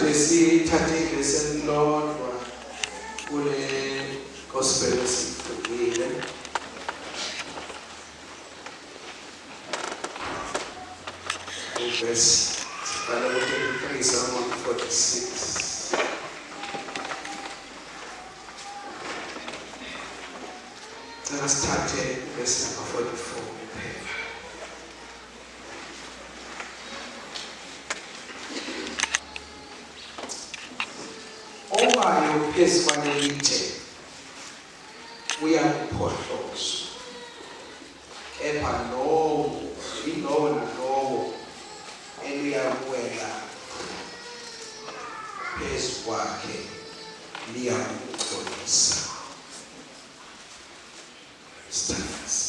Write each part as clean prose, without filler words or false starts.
namhlanje sithathe lesson lodwa kule gospel esifundile. Verse 33, Psalm 146. Let us start verse number 44. Owayo phezu kwalelithe uyakuphohloza, kepha lowo nalowo eliyakuwela phezu kwakhe liyakuxolisa. Stands.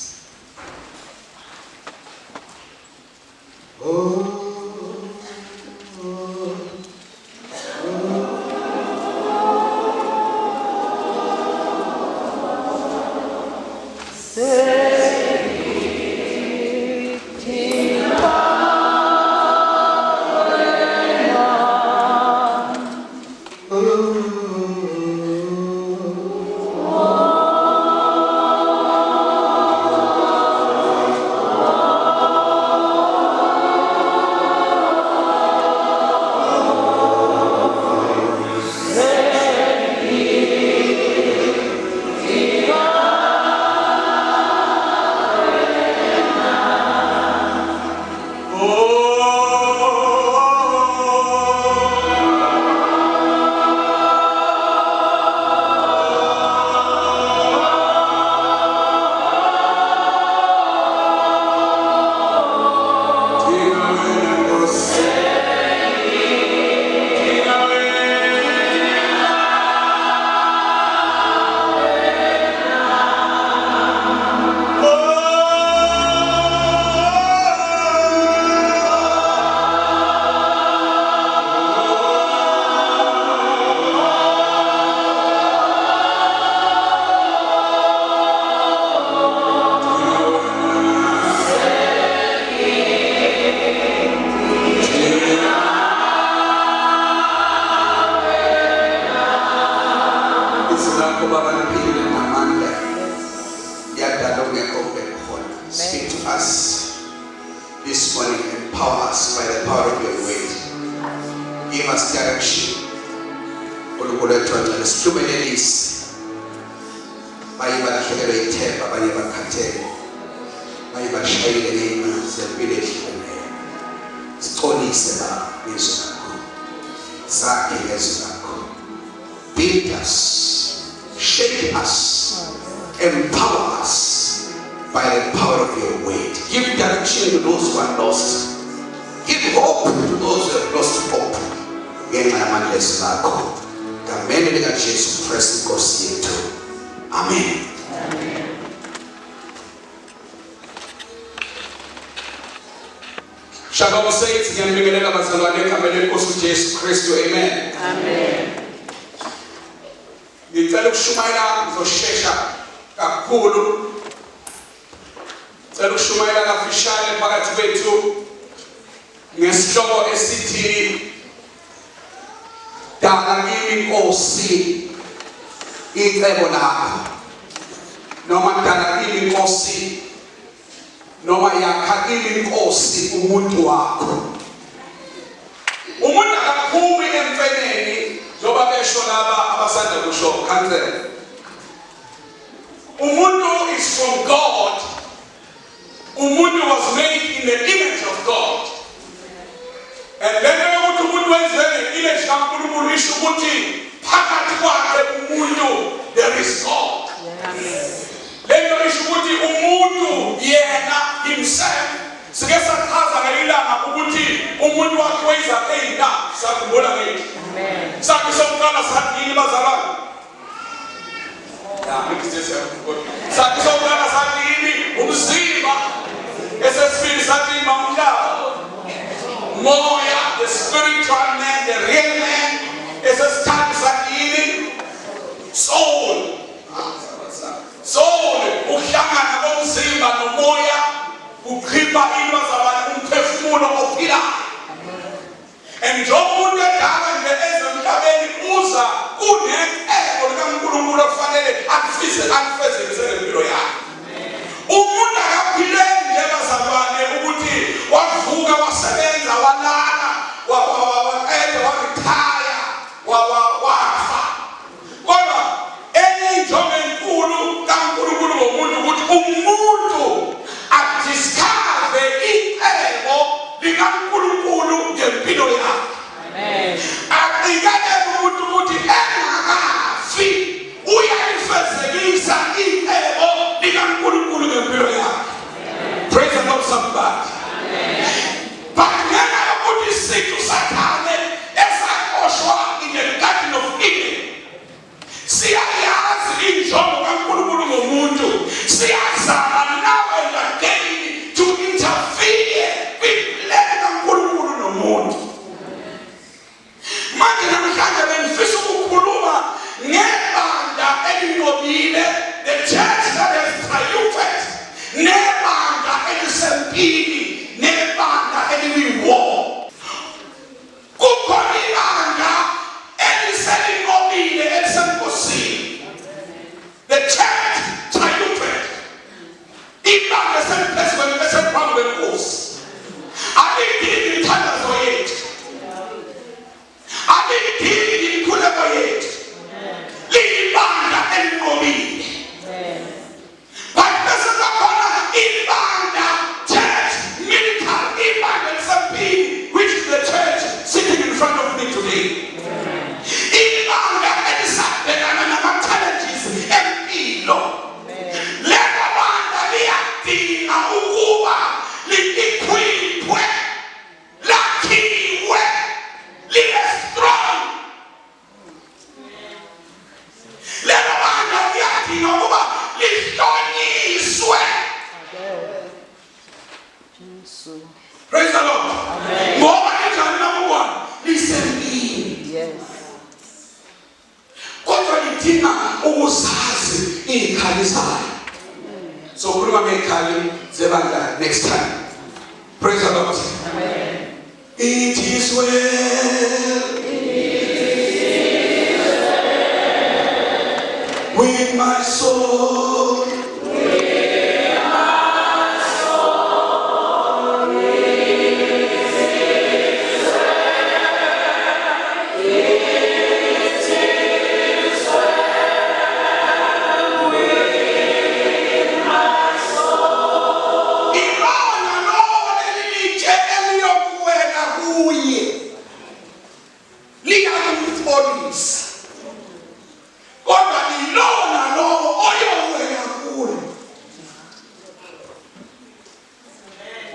Speak to us this morning, empower us by the power of your word. Give us direction. Build us, shape us, empower us by the power of your word. Give direction to those who are lost. Give hope to those who have lost hope. Lakho. Kamene lika Jesu Kristu Nkosi yethu. Amen. Shalom saints, ngiyabingelela bazalwane ekhambeni Nkosi Jesu Kristu. Amen. Amen. Ngicela ukushumayela ngizoshesha kakhulu. Ngicela ukushumayela kafishane phakathi kwethu ngesihloko esithi Dala kimi Nkosi icebo lakho. Noma dala kimi Nkosi, noma yakha kimi Nkosi umuntu wakho. Umuntu akaphumi emfeneni njoba besho laba abasanda kusho cancel. Umuntu is from God. Umuntu was made in the image of God. And then umuntu wenziwe nge-image kaNkulunkulu isho ukuthi phakathi kwakhe umuntu there is God. Lento isho ukuthi umuntu yena himself sike sachaza ngelilanga ukuthi umuntu wakhe wayizakhe ey'ntathu sakhumbula ngithi. Amen. Sakhe sokuqala sathi yini bazalwane? Sakhe sokuqala sathi yini? Umzimba. Esesibili sathi imamulalo. Moya, the spiritual man, the real man. Esesithathu sathi yini? Soul. Soul, uhlangana komzimba nomoya ukhipha ibazalwane umphefumulo ophila. And njengoba umuntu edala nje unecebo likaNkulunkulu okufanele alifezekise ngempilo yakhe. Umuntu akaphileli nje bazalwane ukuthi wavuka wasebenza walala waqeda waretire wafa. Kodwa enye injongo enkulu kaNkulunkulu ngomuntu ukuthi umuntu adiscover icebo likaNkulunkulu ngempilo yakhe. Amen. Aqikelele umuntu ukuthi engakafi uyayifezekisa icebo likaNkulunkulu ngempilo yakhe. Praise the Lord somebody. But ngenxa yokuthi isithu sathane esakoshwa in the Garden of Eden, siyayazi injongo kaNkulunkulu ngomuntu, siyazama nawe again to interfere kwiplan kaNkulunkulu nomuntu. Manje namhlanje bengifisa ukukhuluma ngebandla elinqobile, the church that has triumphed, nebandla elisempini, nebandla eliwi-war. Kukhona ibandla eliselinqobile elisenkosini. The church triumphed. Ibandla eseliphezu esephambi kwenkosi. Alidingi ithandazo yethu. Alidingi inkhuleko yethu. Liyibandla elinqobile. But bese kukhona ibandla church militant, ibandla elisempini, which is the church sitting in front of me today. Ibandla elisabhekana nama-challenges empilo. Lelo bandla liyadinga ukuba li-equipwe, lakhiwe, libe strong. Lelo bandla liyadinga ukuba lihlonyiswe. Praise the Lord. Ngoba linjani number one? Lisempini. Yes. Kodwa lidinga ukuzazi izikhali zayo. So khuluma ngezikhali zebandla next time. Praise the Lord. Amen. It is well. With my soul.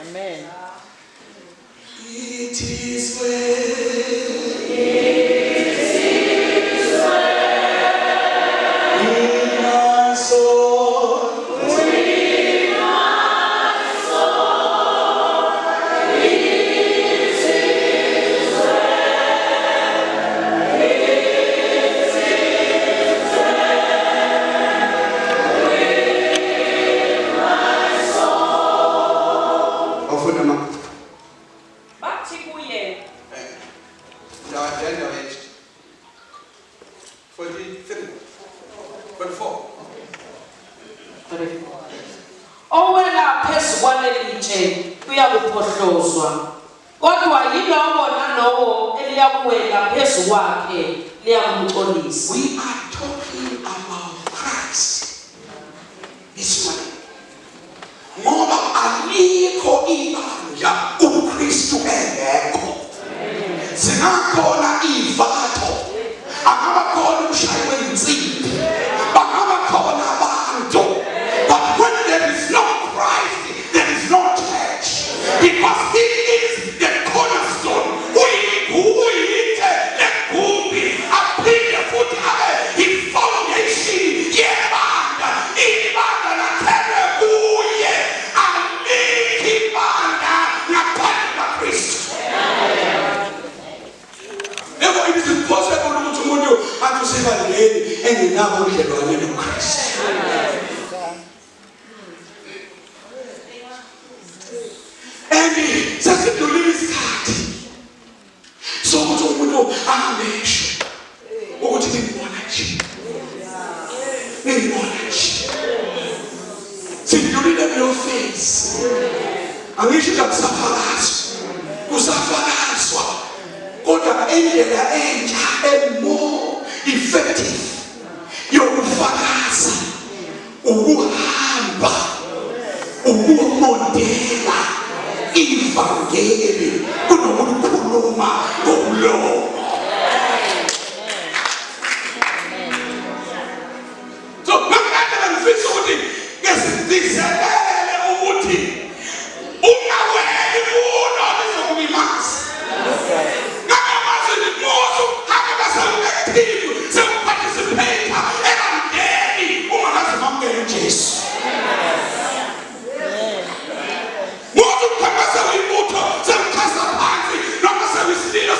Amen. It is well. In my soul. Bathi kuye 43, 44. owela phezu kwalelitshe uyakuphohlozwa, kodwa yilowo nalowo eliyakuwela phezu kwakhe liyakumcolisa. We are talking about Christ this morning. Ngoba alikho ibandla uKristu engekho. Singakhona ivatho, angabakhona umshayi wensimbi, bangabakhona abantu. But when there is no Christ, there is no church. Because He is the cornerstone. Uyite legumbi aphinde futhi abe i-foundation yebandla. Ibandla lakhelwe kuye. Alikho ibandla ngaphandle kukaKristu. Therefore, it is impossible ukuthi umuntu athi usebandleni engenabo ubudlelwane noKristu. And sesidlulile isikhathi sokuthi umuntu ahambe esho ukuthi knowledge. In knowledge. See, you need your face. And you should have kusafakazwa kodwa indlela entsha more effective yokufakaza ukuhamba ukumodela ivangeli kunokukhuluma ngomlomo. So ngakade ngifisa ukuthi ngesindizelele ukuthi ungaweli kuno lizokulimaza. Ngakamazi nimuzo akakasamactive semparticipate ebanteni uma ngazimamukela uJesu. Muzo ukhamasa uyibutho semkhasa phansi noma sewisililo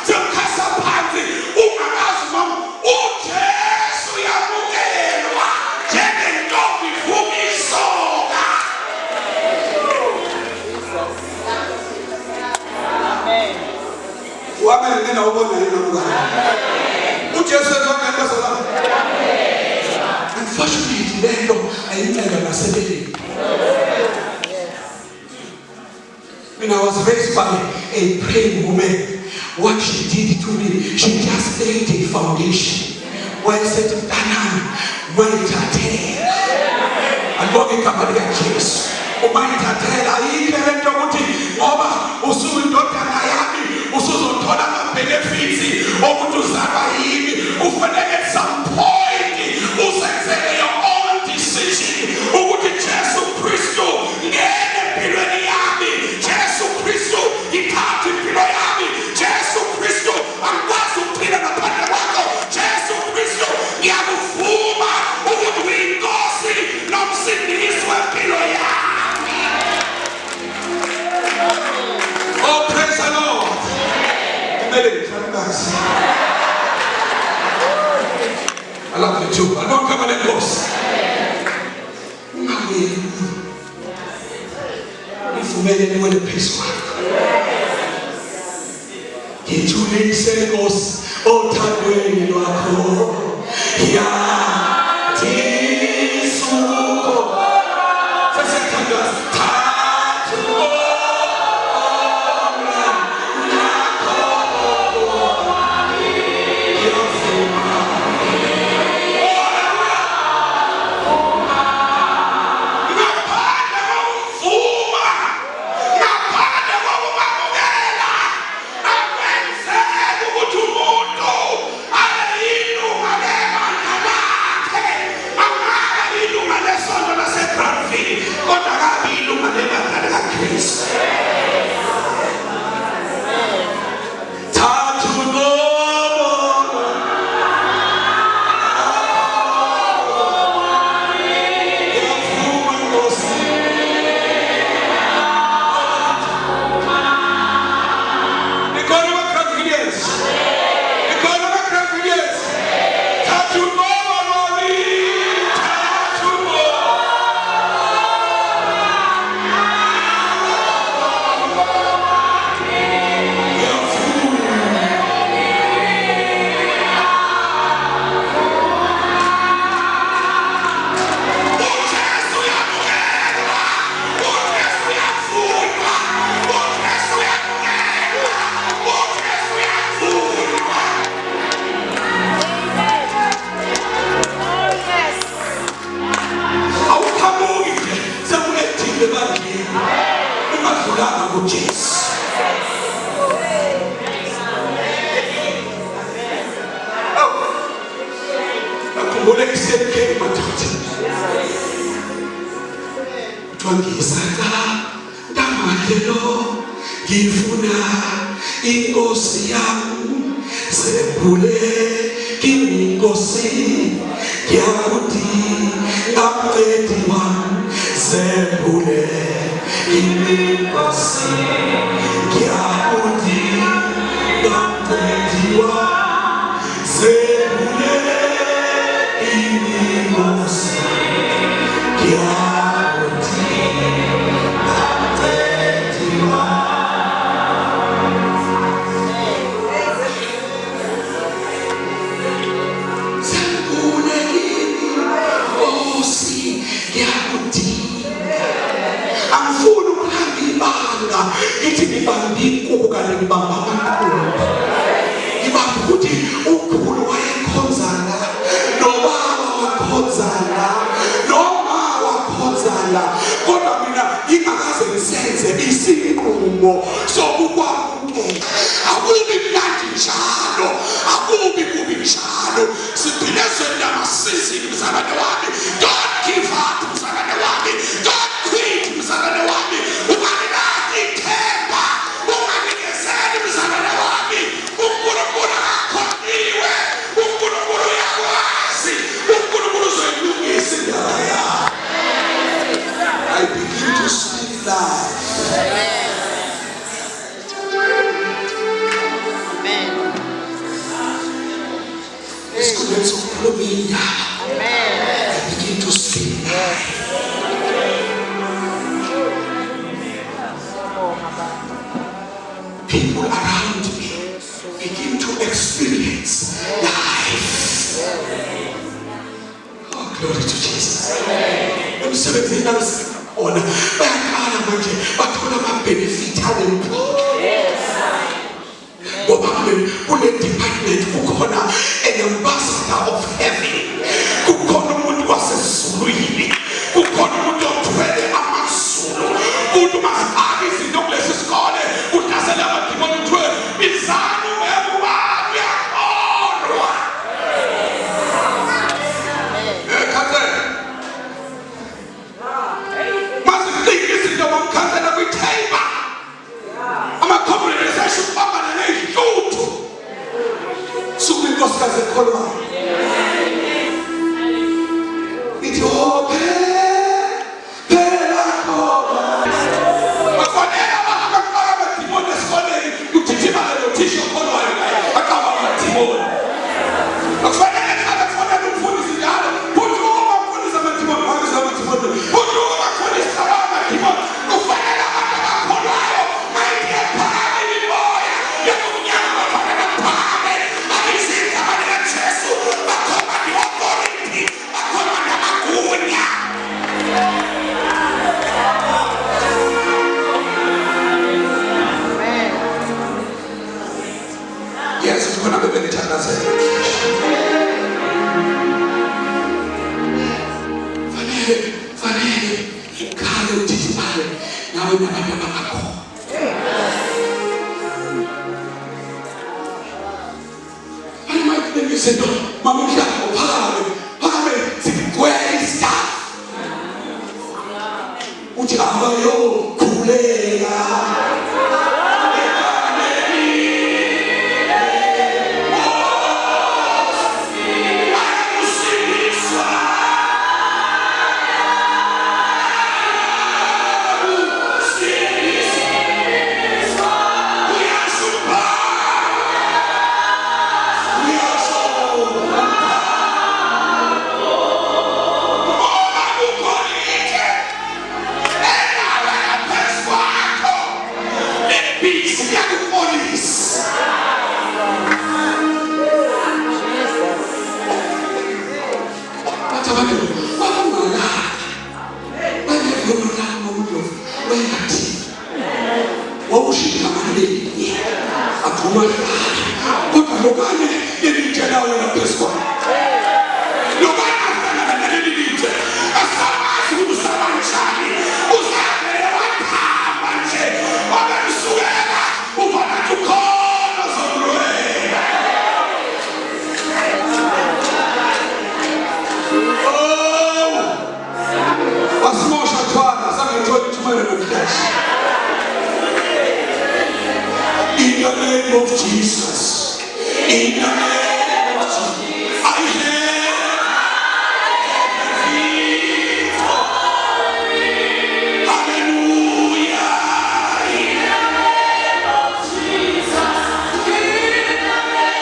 semkhasa phansi ungakazimama uJesu yamukelwa njengentombi vumisoka. Amen. Nena ubona yena mngani. uJesu ezokwenza salama. Unfortunately lento ayincenga nasebeleni. When I was raised by a praying woman, what she did to me, she just laid a foundation. Where I said, Dala, waitatela. Alibonge igama lika Jesu. Umayithathela ayikho lento ukuthi ngoba usuyindodana yami usuzothola ama-benefits okuthi uzalwa yimi. Kufanele at some point usenzele your own decision ukuthi Jesu Kristu ngene empilweni yami. Jesu Kristu ithathe impilo yami. Jesu Kristu angikwazi ukuphila ngaphandle kwakho. Jesu Kristu ngiyakuvuma ukuthi uyinkosi nomsindisi wempilo yami. Oh, praise the Lord. I love you too. I don't come on the boss. If you made peace work. Get you lady say goes, oh, Tadway, Lakho. Yeah, Tisuko. Nkosi yami sebule Kimi Nkosi yakuthi apetiwa sebule Kimi Nkosi yakuthi apetiwa sebule Kimi Nkosi yakuthi apetiwa. okanye ngibamba amakhulu ngibamba ukuthi ukhulu wayekhonzana nobaba wakhonzana noma wakhonzana kodwa mina ingakaze ngisenze isinqumo sokukwamukela akubi mnandi njalo akubi kubi njalo siphilezweni lamasizini mzalwane wami don't give up mzalwane wami don't quit mzalwane wami ungalilahli ithemba unganikezeli mzalwane wami uNkulunkulu akakhoniwe uNkulunkulu uyakwazi uNkulunkulu uzoyilungisa indaba yakho. I begin to speak life. Amen. I begin to speak life. People around me begin to experience life. Oh, glory to Jesus. Emsebenzini ona bayaqala manje bathola ama-benefit alempilo. Ngoba kule department kukhona an ambassador of heaven, kukhona umuntu wasezulwini, kukhona umuntu othwele amazulu. Umuntu masifaka izinto kulesi sikole udasela amadimoni kuthiwe bizani webubani uyakholwa. Masifika izinto bamkhansela kwithemba ama-communization babana ney'hluthu suku inkosikazi ekholwayo ithi phela khona bafonela abaqala amadimoni esikoleni kugijimane nothisha okholwayo naye aqaba amadimoni akufanele hlale kufonela umfundisi njalo futhi uma umfundisi amadimoni wakisa amadimoni futhi uma umfundisi hlala amadimoni kufanele abantu abakholwayo mayidiye phakathi imimoya yokunyama bafanele phakathi abizinga baleka Jesu bakhoma i-authority bakhoma namagunya. Yes, khona bebelithandazela fanele ikhale udidimale nawe nabantu abakho. Bani izinto mama umhlaba phakame zigwesta uthi abayokhuleka. In the name of Jesus. In the name of Jesus. I hallelujah. In the name of Jesus. In the name of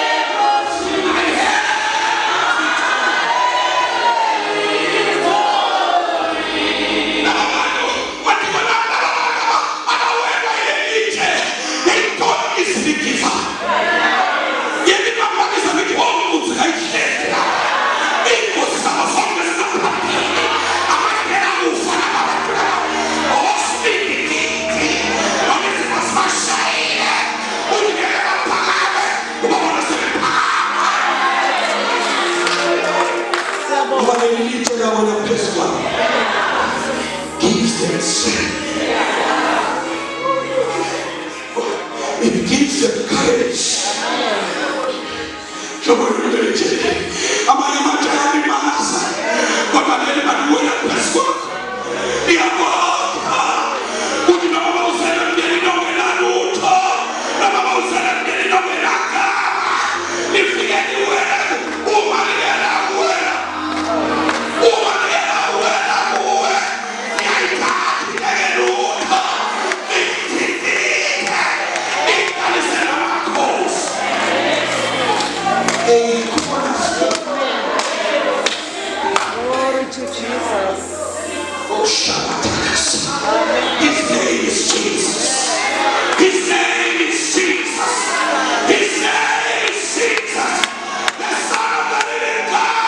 gives them courage. Glory to Jesus. His name is Jesus. His name is Jesus. His name is Jesus. The Son of the living God.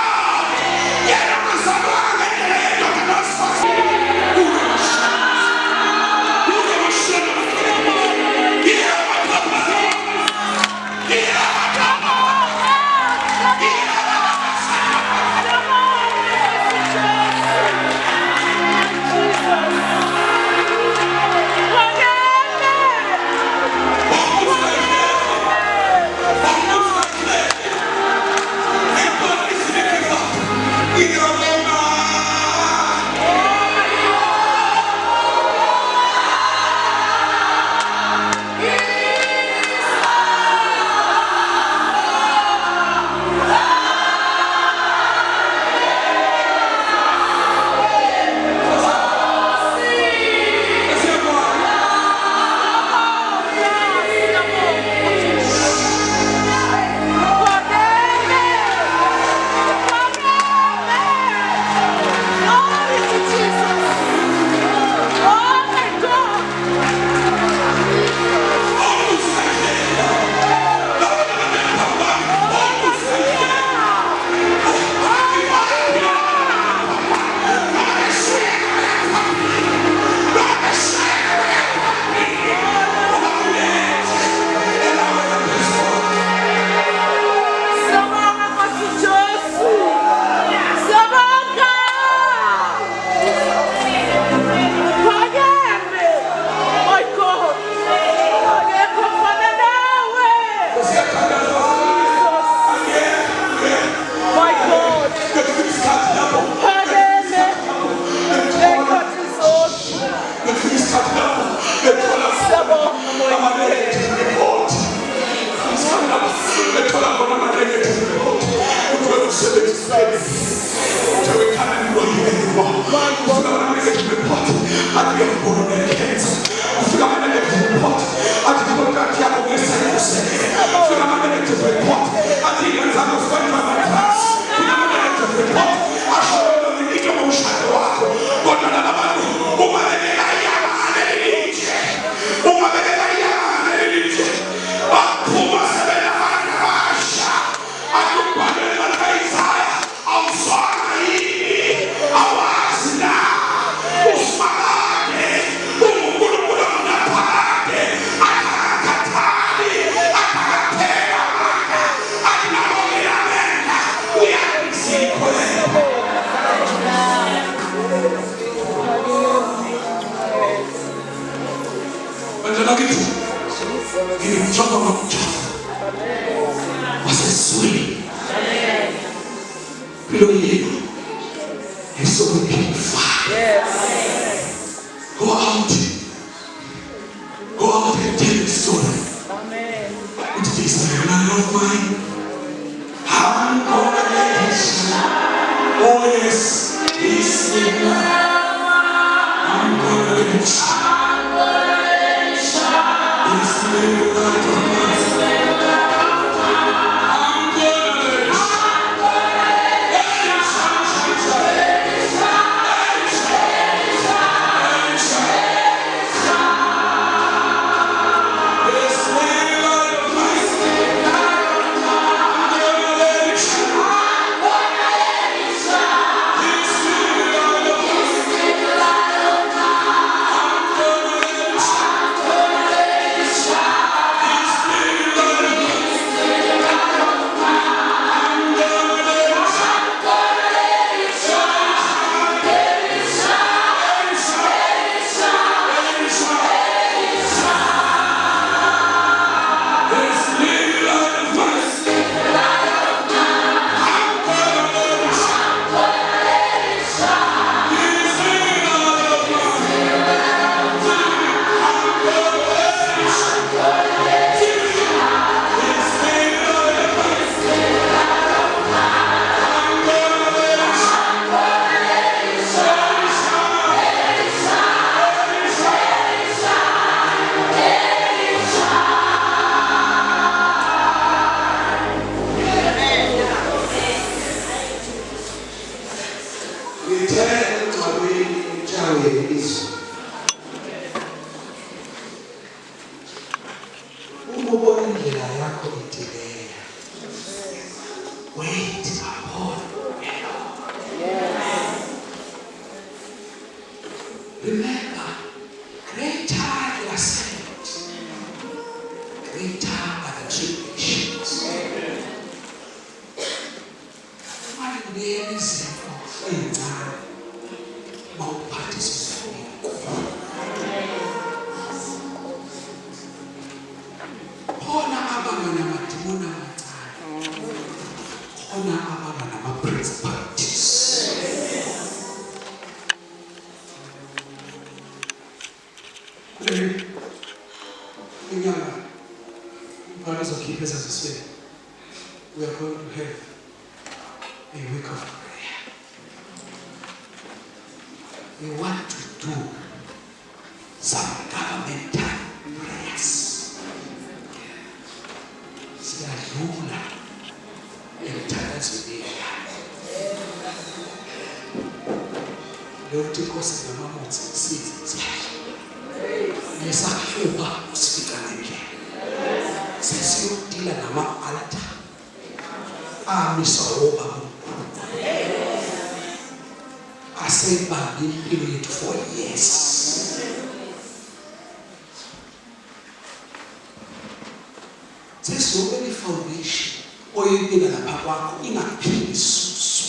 ubona indlela yakho itileya. Wait upon the Lord. Remember, greater the assignment, greater are the tribulations. Mali kuleli izinto ezincane mawuphathisa khona abanga namadimoni amancane, khona abanga nama-principalities. Inyanga umfana ezokhipha ezazisweni, we are going to have a week of prayer. We want to do some governmental prayers. Siyadlula emthandazweni yakhe. Lokuthi Nkosi ngamamutsi sithi nesahluba usifika ngendlela. Sesiyodila nama-altar amiswa obaba asebambe impilo yethu for years. Sesiyobeka i-foundation oyibeka lapha kwakho ingapheli isusu.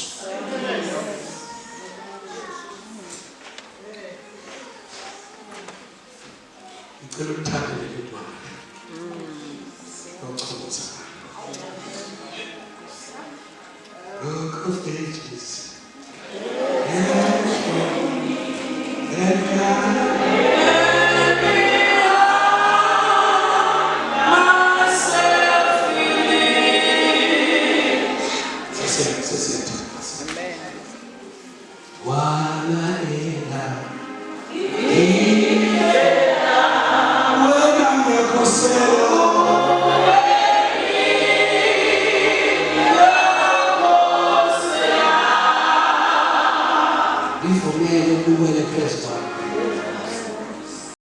Ngicela ukuthanda leli dwala lokuchoza. Look of ages and God. Wow.